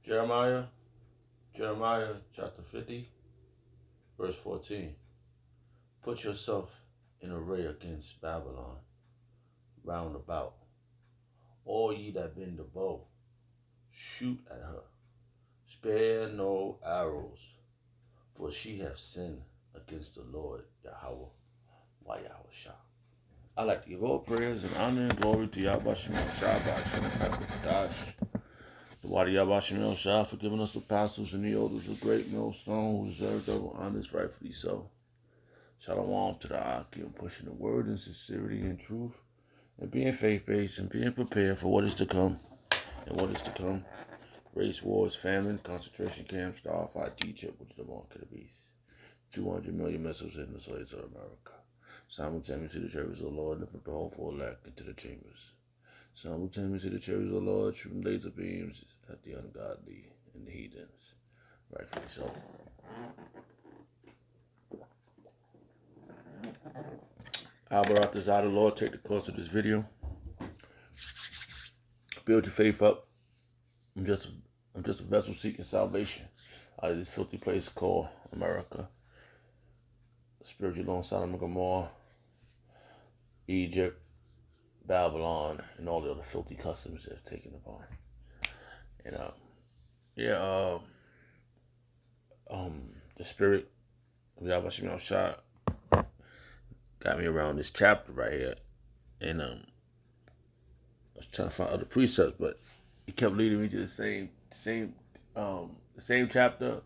Jeremiah, Jeremiah chapter 50, verse 14. Put yourself in array against Babylon round about. All ye that bend the bow, shoot at her. Spare no arrows, for she hath sinned against the Lord Yahweh. Why Yahweh Shah? I like to give all prayers and honor and glory to Yahweh Shemel Shah, Dash. The Wadi Yahweh Shemel Shah for giving us the apostles and the elders of great millstone who deserve double honors rightfully so. Shalom to the Akim, pushing the word in sincerity and truth, and being faith-based and being prepared for what is to come. And what is to come. Race wars, famine, concentration camps, starfire, Egypt, which is the mark of the beast. 200 million missiles hitting the slaves of America. Simultaneously, the chariots of the Lord and put the whole full elect into the chambers. Simultaneously, the chariots of the Lord shooting laser beams at the ungodly and the heathens. Rightfully so. Albarat is out of the Lord. Take the course of this video. Build your faith up. I'm just a vessel seeking salvation out of this filthy place called America. Spiritual on Sodom and Gomorrah, Egypt, Babylon, and all the other filthy customs they've taken upon. And the spirit of Yahweh Shemel Shah got me around this chapter right here. And I was trying to find other precepts, but it kept leading me to the same chapter,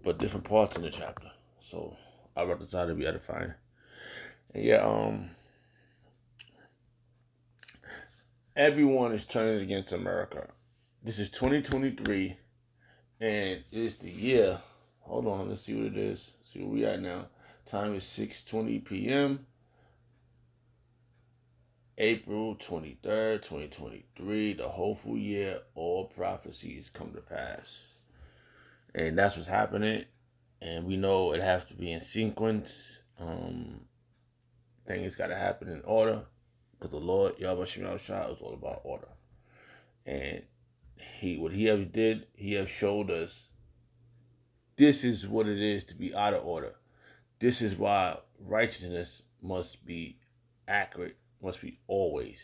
but different parts in the chapter. So I rather decided to be edifying. And everyone is turning against America. This is 2023, and it's the year. Hold on, let's see what it is. See where we at now. Time is 6:20 p.m. April 23rd, 2023. The hopeful year, all prophecies come to pass. And that's what's happening. And we know it has to be in sequence. Things got to happen in order. Because the Lord, Yahweh Shemel Shah, is all about order. And what he has did, he has showed us this is what it is to be out of order. This is why righteousness must be accurate, must be always.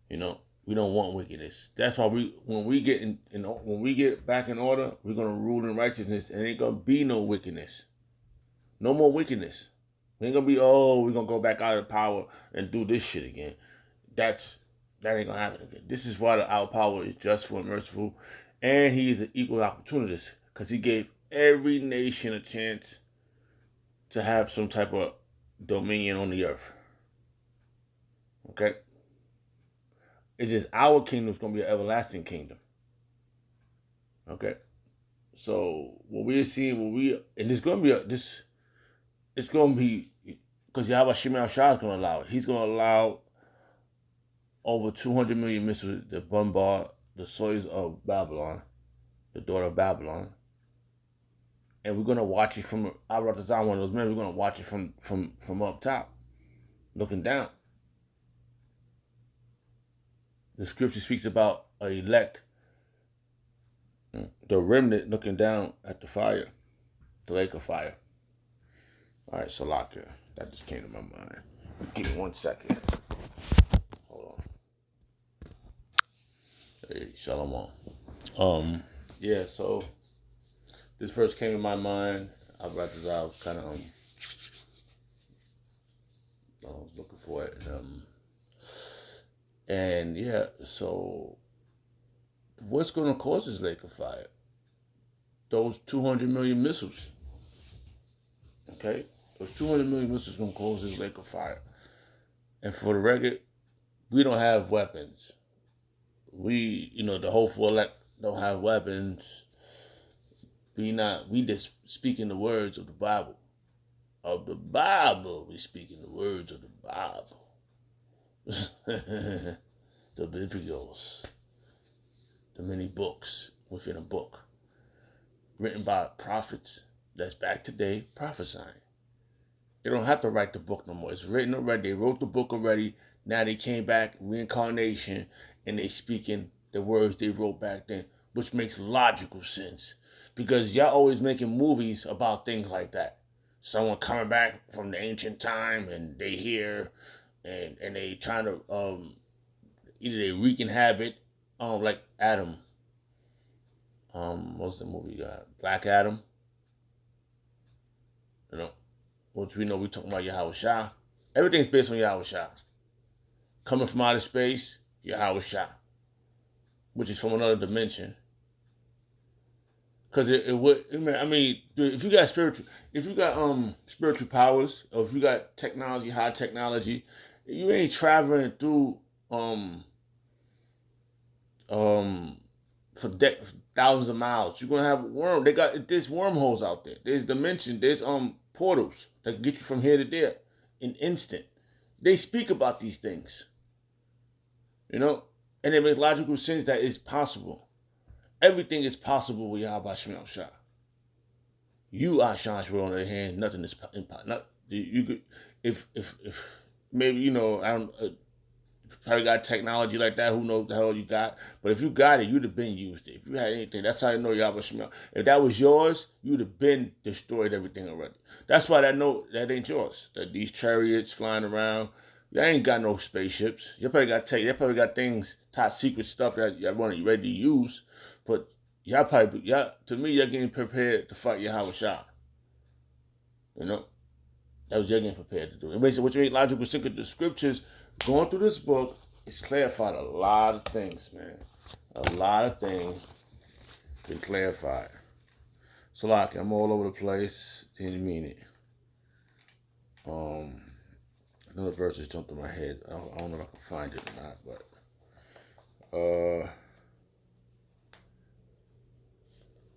You know, we don't want wickedness. That's why when we get back in order, we're gonna rule in righteousness, and ain't gonna be no wickedness. No more wickedness. We ain't gonna be, we're gonna go back out of power and do this shit again. That ain't gonna happen again. This is why our power is justful and merciful, and he is an equal opportunist, because he gave every nation a chance to have some type of dominion on the earth. Okay? It's just our kingdom's gonna be an everlasting kingdom. Okay? So what we're seeing, and it's gonna be because Yahweh Shemel Shah is gonna allow it. He's gonna allow over 200 million missiles to bombard the soils of Babylon, the daughter of Babylon. And we're gonna watch it from one of those men, we're gonna watch it from up top, looking down. The scripture speaks about an elect, the remnant looking down at the fire, the lake of fire. All right, Salaka, that just came to my mind. Give me 1 second. Hold on. Hey, Shalom. So this verse came to my mind. I was kind of I was looking for it. So what's going to cause this lake of fire? Those 200 million missiles. Okay? Those 200 million missiles going to cause this lake of fire. And for the record, we don't have weapons. The whole full elect don't have weapons. We just speaking the words of the Bible. Of the Bible, we speaking the words of the Bible. The Biblios, the many books within a book, written by prophets that's back today prophesying. They don't have to write the book no more. It's written already. They wrote the book already. Now they came back, reincarnation, and they speaking the words they wrote back then. which makes logical sense because y'all always making movies about things like that. Someone coming back from the ancient time and they here and they trying to either they wreak inhabit like Adam. What's the movie you got? Black Adam. You know, which we know we talking about Yahweh Shah. Everything's based on Yahweh Shah. Coming from outer space, Yahweh Shah, which is from another dimension. Because it would, I mean, if you got spiritual powers, or if you got technology, high technology, you ain't traveling through for thousands of miles. You're gonna have there's wormholes out there. There's dimension. There's portals that can get you from here to there in instant. They speak about these things, you know, and it makes logical sense that it's possible. Everything is possible with Yahweh Shemel Shah. You are Shah's on the other hand. Nothing is impossible. Not you could if maybe you know I don't. Probably got technology like that. Who knows the hell you got? But if you got it, you'd have been used it. If you had anything, that's how you know Yahweh Shemel. If that was yours, you'd have been destroyed everything already. That's why that ain't yours. That these chariots flying around, y'all ain't got no spaceships. You probably got things, top secret stuff that y'all want ready to use. But to me, y'all getting prepared to fight Yahweh Shah. You know, that was y'all getting prepared to do. And basically, what you make logical sense of the scriptures. Going through this book, it's clarified a lot of things, man. A lot of things been clarified. So, like, I'm all over the place. Didn't mean it. Another verse just jumped in my head. I don't know if I can find it or not, but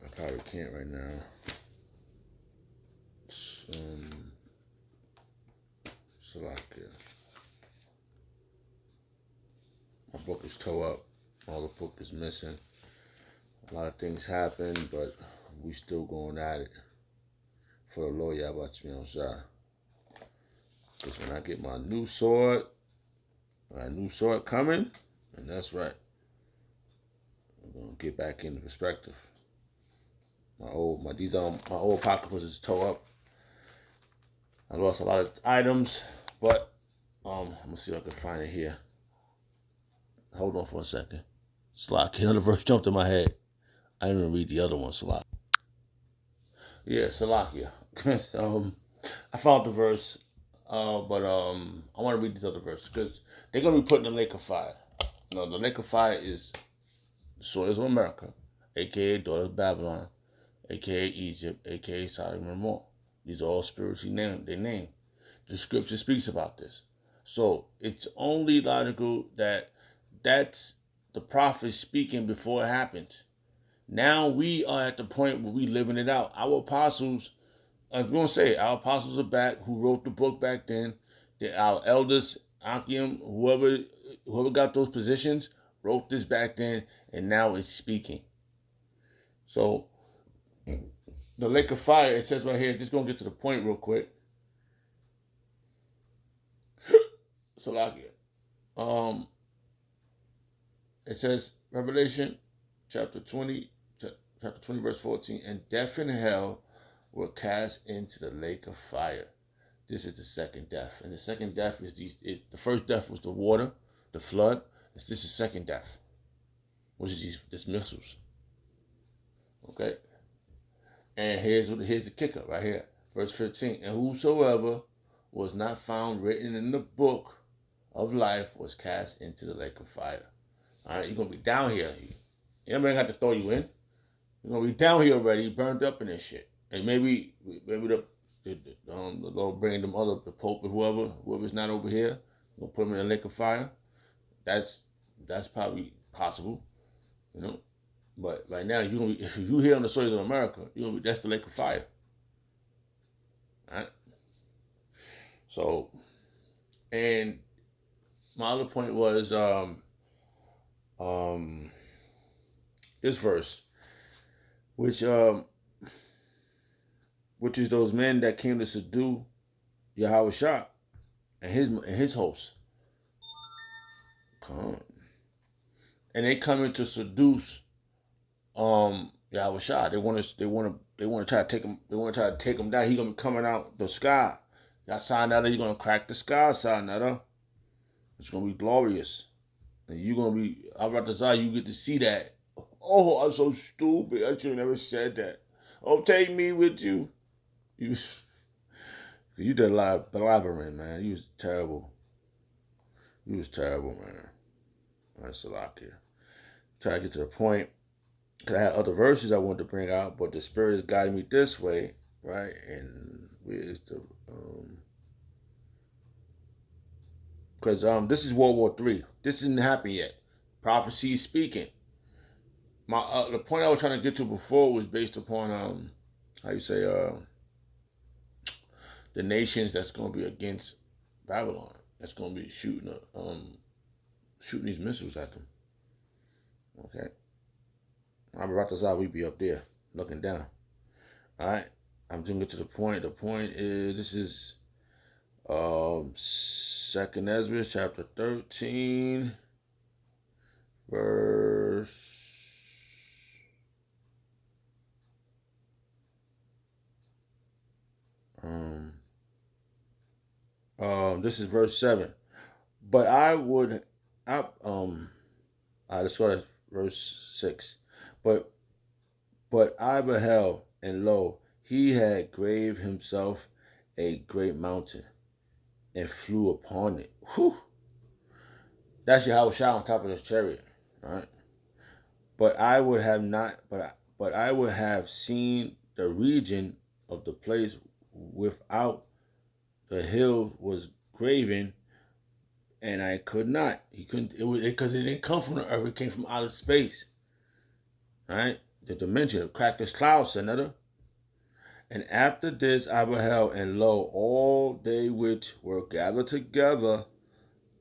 I probably can't right now. So, like, my book is tore up. All the book is missing. A lot of things happen, but we still going at it for the Lord Yahweh Shemel Shah. Because when I get my new sword coming, and that's right. I'm gonna get back into perspective. My old apocryphals is tore up. I lost a lot of items, but I'm gonna see if I can find it here. Hold on for a second. Slack. Another verse jumped in my head. I didn't even read the other one, Salak. Yeah, Salakia. I found the verse, but I want to read these other verses because they're going to be put in the lake of fire. The lake of fire is the soils of America, a.k.a. daughters of Babylon, a.k.a. Egypt, a.k.a. Sodom and Gomorrah. These are all spiritually named. They name. The scripture speaks about this. So it's only logical that that's the prophet speaking before it happens. Now we are at the point where we living it out. Our apostles, I was going to say, our apostles are back who wrote the book back then. Our elders, Akim, whoever got those positions, wrote this back then, and now it's speaking. So, the lake of fire, it says right here, just going to get to the point real quick. Salakia. It says, Revelation chapter 20, verse 14, and death and hell were cast into the lake of fire. This is the second death. And the second death is the first death was the water, the flood. This is the second death, which is these missiles. Okay? And here's the kicker right here. Verse 15. And whosoever was not found written in the book of life was cast into the lake of fire. All right, you're going to be down here. Anybody got to throw you in? You're going to be down here already, burned up in this shit. And maybe the Lord bring them the Pope or whoever's not over here, going to put them in the lake of fire. That's probably possible, you know. But right now, if you here on the soils of America, that's the lake of fire. All right? So, and my other point was this verse, which is those men that came to subdue Yahweh Shah and his hosts. Come on. And they come in to seduce Yeah, I was shot. They want to try to take him. They want to try to take him down. He gonna be coming out the sky. Y'all sign that. He's gonna crack the sky. Sign that. It's gonna be glorious, and you gonna be. I'm about to say you get to see that. Oh, I'm so stupid. I should have never said that. Oh, take me with you. You did a lot of blabbering, man. You was terrible. You was terrible, man. That's a lot here. Try to get to the point. Cause I had other verses I wanted to bring out, but the Spirit is guiding me this way, right? And where's the because this is World War III. This didn't happen yet. Prophecies speaking. My the point I was trying to get to before was based upon how you say the nations that's going to be against Babylon. That's going to be shooting these missiles at them. Okay, I'm about to say we be up there looking down. All right, I'm doing it to the point. The point is this is Second Ezra chapter 13, verse this is verse 7. But I would let's start at verse 6. But I beheld, and lo, he had graved himself a great mountain and flew upon it. Whew. That's Yahweh Shah on top of this chariot. All right. But I would have not but I would have seen the region of the place without the hill was graven, and I could not. He couldn't. It was because it didn't come from the earth. It came from outer space. All right, the dimension of cracked cloud, another. And after this I beheld, and lo, all they which were gathered together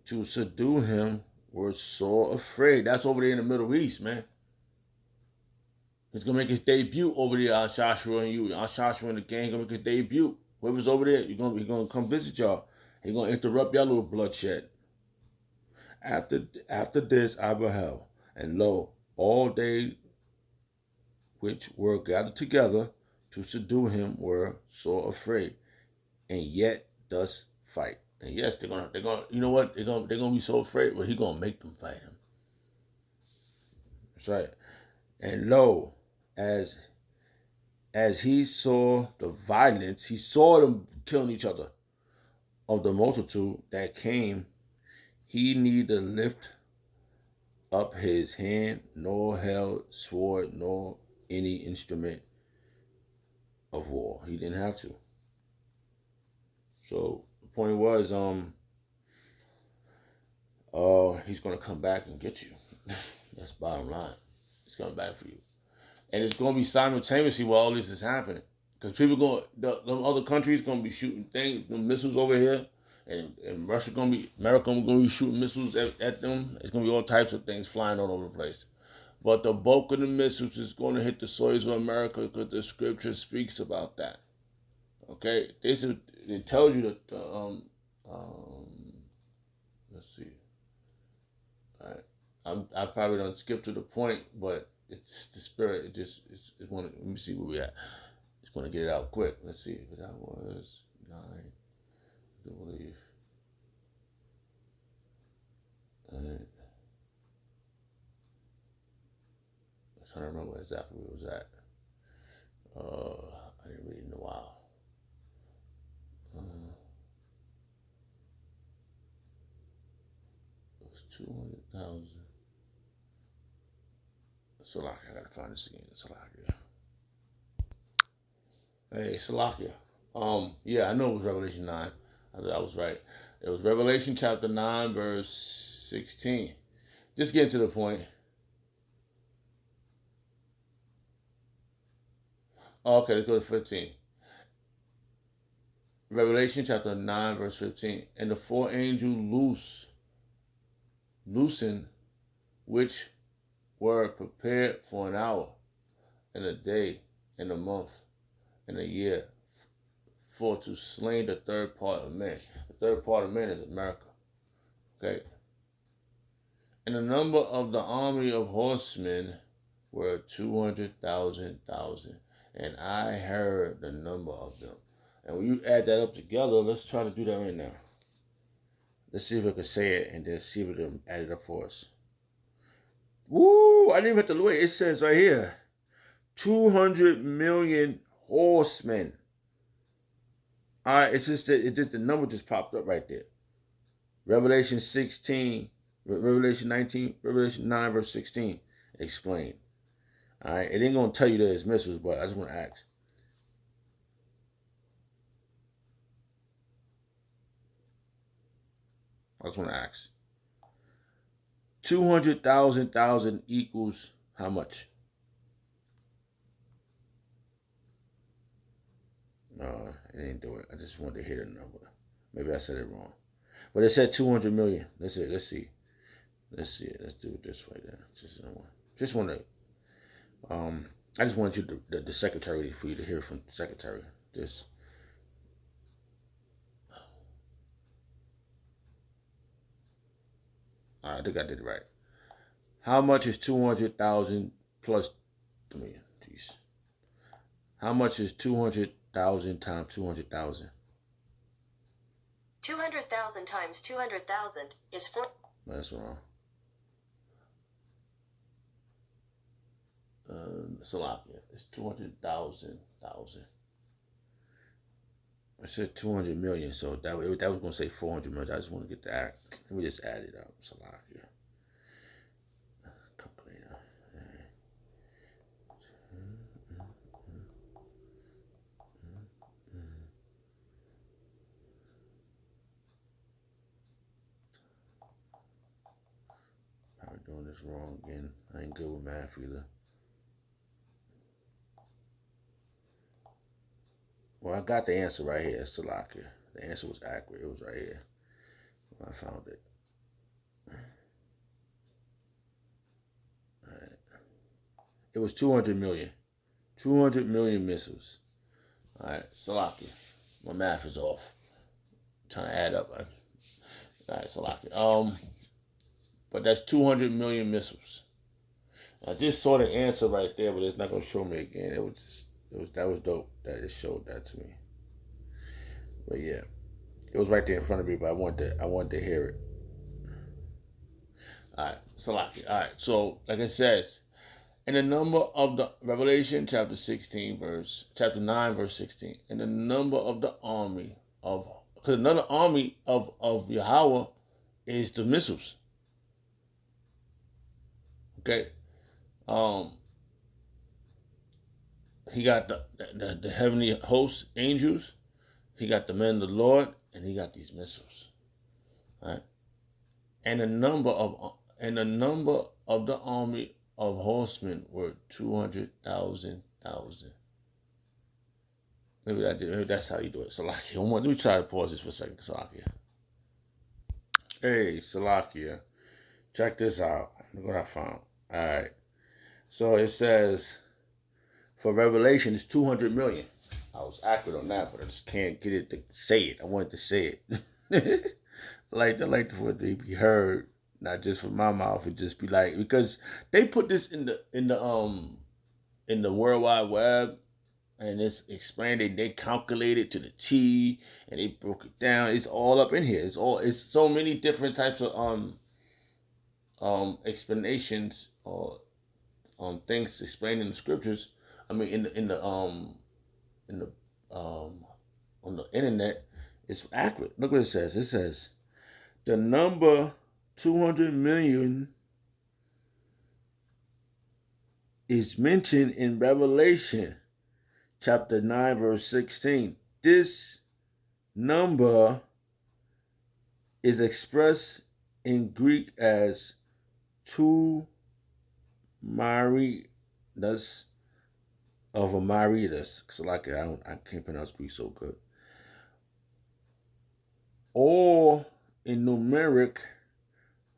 to subdue him were sore afraid. That's over there in the Middle East, man. He's gonna make his debut over there, Joshua and you. Joshua and the gang gonna make his debut. Whoever's over there, he's gonna come visit y'all. He's gonna interrupt y'all little bloodshed. After this I beheld, and lo, all they which were gathered together to subdue him were sore afraid, and yet thus fight. And yes, they're gonna, you know what? They're gonna be so afraid, but he's gonna make them fight him. That's right. And lo, as he saw the violence, he saw them killing each other of the multitude that came, he neither lift up his hand, nor held sword, nor any instrument of war. He didn't have to. So the point was, he's gonna come back and get you. That's bottom line. He's coming back for you, and it's gonna be simultaneously while all this is happening. Because people the other countries gonna be shooting missiles over here, and Russia America gonna be shooting missiles at them. It's gonna be all types of things flying all over the place. But the bulk of the missiles is going to hit the soils of America because the scripture speaks about that. Okay, it tells you that let's see. All right, I probably don't skip to the point, but it's the spirit. It's one. Let me see where we at. Just want to get it out quick. Let's see if that was 9. I believe. All right. I'm trying to remember exactly where it was at. I didn't read it in a while. It was 200,000. Salakia, I gotta find this again. Salakia. Hey, Salakia. Yeah, I know it was Revelation 9. I was right. It was Revelation chapter 9, verse 16. Just getting to the point. Okay, let's go to 15. Revelation chapter 9, verse 15. And the 4 angels loosened, which were prepared for an hour, and a day, and a month, and a year, for to slay the third part of men. The third part of men is America. Okay. And the number of the army of horsemen were 200,000. And I heard the number of them. And when you add that up together, let's try to do that right now. Let's see if I can say it and then see if it can add it up for us. Woo! I didn't even have to wait. It says right here 200 million horsemen. All right, it's just that the number just popped up right there. Revelation 16, Revelation 19, Revelation 9, verse 16. Explain. All right, it ain't gonna tell you that it's missiles, but I just want to ask. I just want to ask. 200,000 equals how much? No, it ain't do it. I just wanted to hit a number. Maybe I said it wrong. But it said 200 million. Let's see. Let's see. Let's see it. Let's do it this way then. Just want to. I just want you the secretary for you to hear from the secretary. Just. I think I did it right. How much is 200,000 plus 3 million? Jeez. How much is 200,000 times 200,000? 200,000 times 200,000 is 4. That's wrong. Salakia. It's 200,000. I said 200 million, so that was going to say 400 million. I just want to get that. Let me just add it up. Salakia. Calculator. Probably doing this wrong again. I ain't good with math either. Well, I got the answer right here. It's Salakia. The answer was accurate. It was right here. I found it. All right. It was 200 million. 200 million missiles. All right, Salakia. My math is off. I'm trying to add up. All right, Salakia. But that's 200 million missiles. I just saw the answer right there, but it's not gonna show me again. That was dope that it showed that to me. But yeah, it was right there in front of me, but I wanted to hear it. All right, Salaki. All right, so like it says, in the number of the Revelation chapter 9 verse 16, and the number of the army of, because another army of Yahweh is the missiles. Okay, he got the heavenly host angels, he got the men of the Lord, and he got these missiles. All right, and the number of the army of horsemen were 200,000. Maybe that's how you do it. Salakia. Let me try to pause this for a second. Salakia. Hey, Salakia. Check this out. Look what I found. All right. So it says for Revelation it's 200 million. I was accurate on that, but I just can't get it to say it. I wanted to say it. I like for it to be heard, not just from my mouth. It just be like, because they put this in the World Wide Web, and it's explained. They calculated to the T, and they broke it down. It's all up in here. It's so many different types of explanations or things explained in the scriptures. I mean, in the on the internet, it's accurate. Look what it says. It says the number 200 million is mentioned in Revelation chapter 9 verse 16. This number is expressed in Greek as two maridas of a maridas. So like I can't pronounce Greek so good. Or in numeric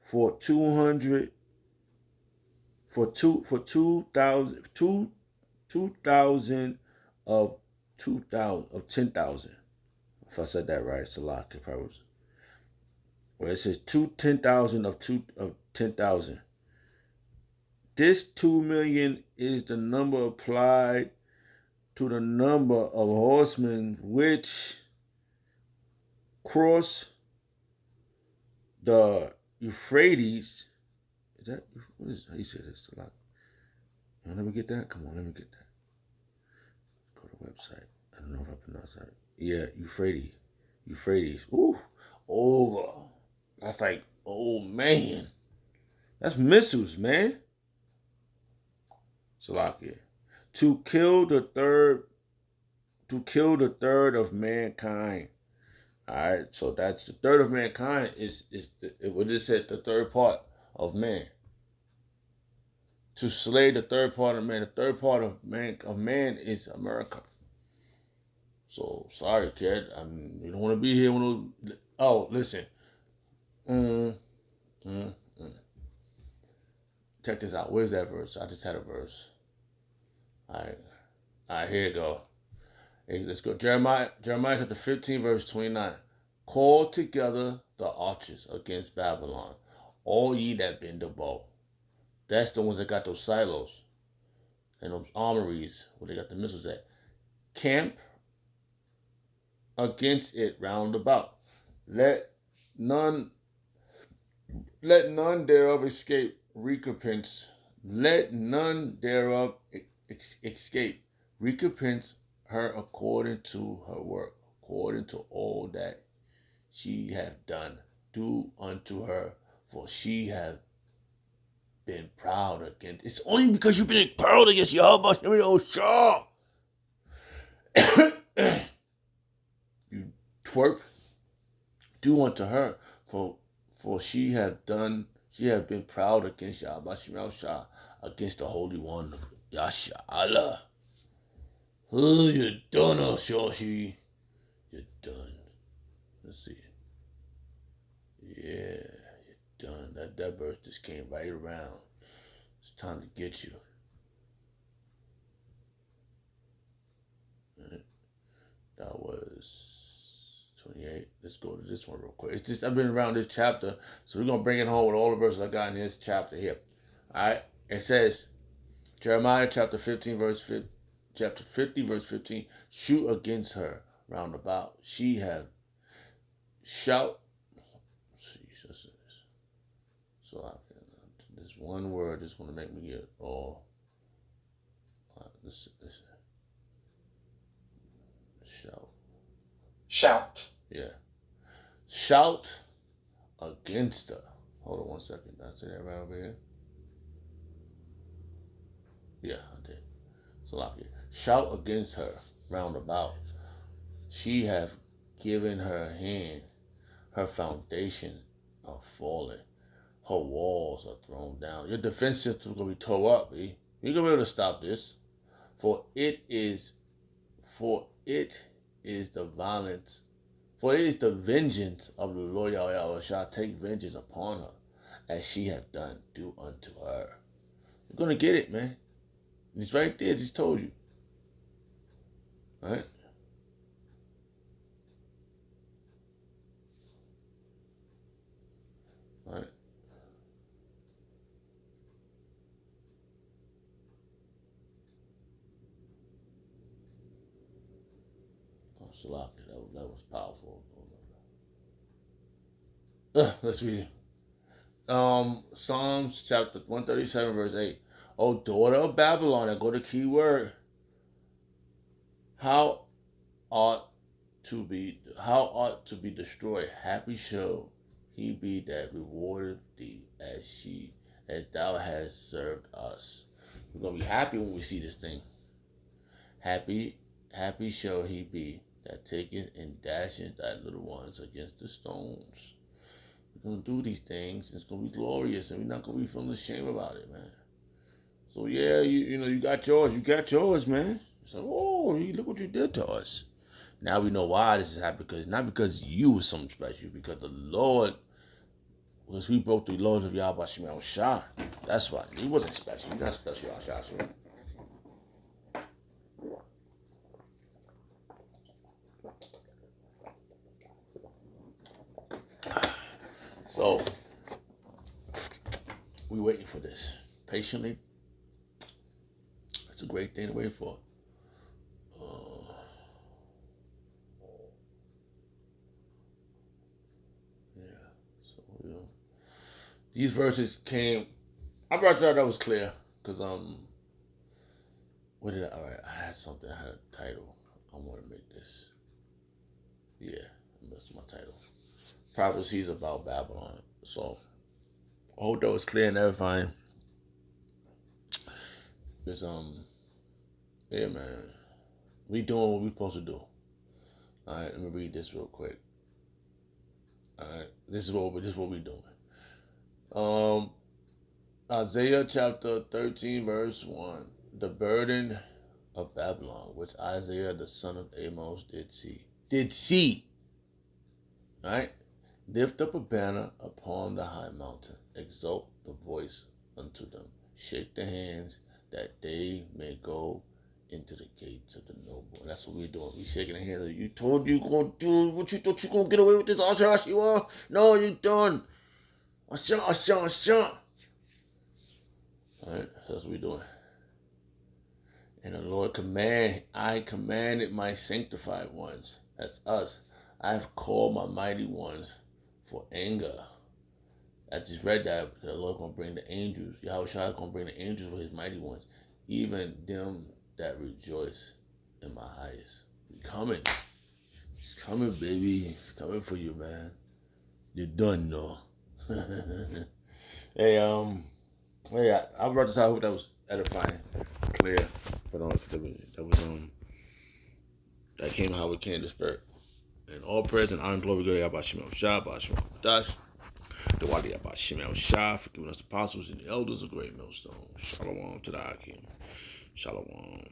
for 200 for 2,000 of 2,000 of 10,000. If I said that right, it's a lot. It probably was. Well, it says 10,000 of 10,000. this 2 million is the number applied to the number of horsemen which cross the Euphrates. Is that what is how you say this? A lot. Let me get that. Come on, let me get that. Go to the website. I don't know if I pronounced that. Yeah, Euphrates. Euphrates. Ooh, over. That's like, oh man. That's missiles, man. Salakia. To kill the third of mankind. Alright, so that's the third of mankind is what it said, the third part of man. To slay the third part of man. The third part of man is America. So sorry, kid. You don't want to be here when those. Oh, listen. Check this out. Where's that verse? I just had a verse. All right. Here you go. Hey, let's go. Jeremiah chapter 15, verse 29. Call together the archers against Babylon, all ye that bend the bow. That's the ones that got those silos and those armories where they got the missiles at. Camp against it round about. Let none thereof escape recompense. Let none thereof escape. Recompense her according to her work, according to all that she hath done. Do unto her, for she hath been proud against. It's only because you've been proud against Yahweh Shah. You twerp. Do unto her, for she hath been proud against Yahweh Shah, against the Holy One of Yasha Allah. Oh, you're done, Shoshi. You're done. Let's see. Yeah, you're done. That verse just came right around. It's time to get you. Right. That was 28. Let's go to this one real quick. It's just I've been around this chapter, so we're gonna bring it home with all the verses I got in this chapter here. All right. It says Jeremiah chapter 50 verse 15. Shoot against her round about. She have shout. So this one word is going to make me get all. Listen. Shout. Yeah. Shout against her. Hold on 1 second. Did I say that right over here? Yeah, I did. So shout against her round about. She have given her hand. Her foundation are falling. Her walls are thrown down. Your defense system is going to be tore up, B. You're going to be able to stop this. For it is the violence. For it is the vengeance of the Lord Yahweh shall take vengeance upon her, as she hath done, do unto her. You're going to get it, man. It's right there. Just told you. All right? All right. Oh, Salaki, that was powerful. Let's read it. Psalms chapter 137, verse 8. O daughter of Babylon, I go to key word. How ought to be destroyed? Happy shall he be that rewarded thee as thou hast served us. We're gonna be happy when we see this thing. Happy shall he be that taketh and dashes thy little ones against the stones. We're gonna do these things. It's gonna be glorious, and we're not gonna be feeling ashamed about it, man. So yeah, you got yours, man. So look what you did to us. Now we know why this is happening, not because you were something special, because the Lord, because we broke the laws of Yahweh Shemel Shah. That's why. He wasn't special. He's not special, Shah. So we waiting for this patiently. It's a great thing to wait for. Yeah. So these verses came. I brought y'all that was clear because what did I? All right, I had something. I had a title. I want to make this. Yeah, that's my title. Prophecies about Babylon. So I hope that was clear and everything. Cause yeah, man, we doing what we supposed to do. All right, let me read this real quick. All right, this is what we doing. Um, Isaiah chapter 13, verse 1. The burden of Babylon, which Isaiah the son of Amos did see. Did see. All right, lift up a banner upon the high mountain. Exalt the voice unto them. Shake the hands that they may go into the gates of the noble. That's what we're doing. We shaking the hands. You told you gonna do what you thought you gonna get away with this, Asha. No, you done. Asha. Alright, so that's what we're doing. And the Lord I commanded my sanctified ones. That's us. I have called my mighty ones for anger. I just read that because the Lord gonna bring the angels. Yahweh Shai gonna bring the angels with his mighty ones. Even them that rejoice in my highest. He's coming. He's coming, baby. He's coming for you, man. You're done, though. Hey, yeah, I brought this out. I hope that was edifying, clear. But that came how it came in the spirit. And all praise and honor and glory go to Yahweh Shemel Shah, Shemel Dash, the Wadi Yahweh Shemel Shah, for giving us the apostles and the elders of great millstone. Shalom to the Akim. Shalom.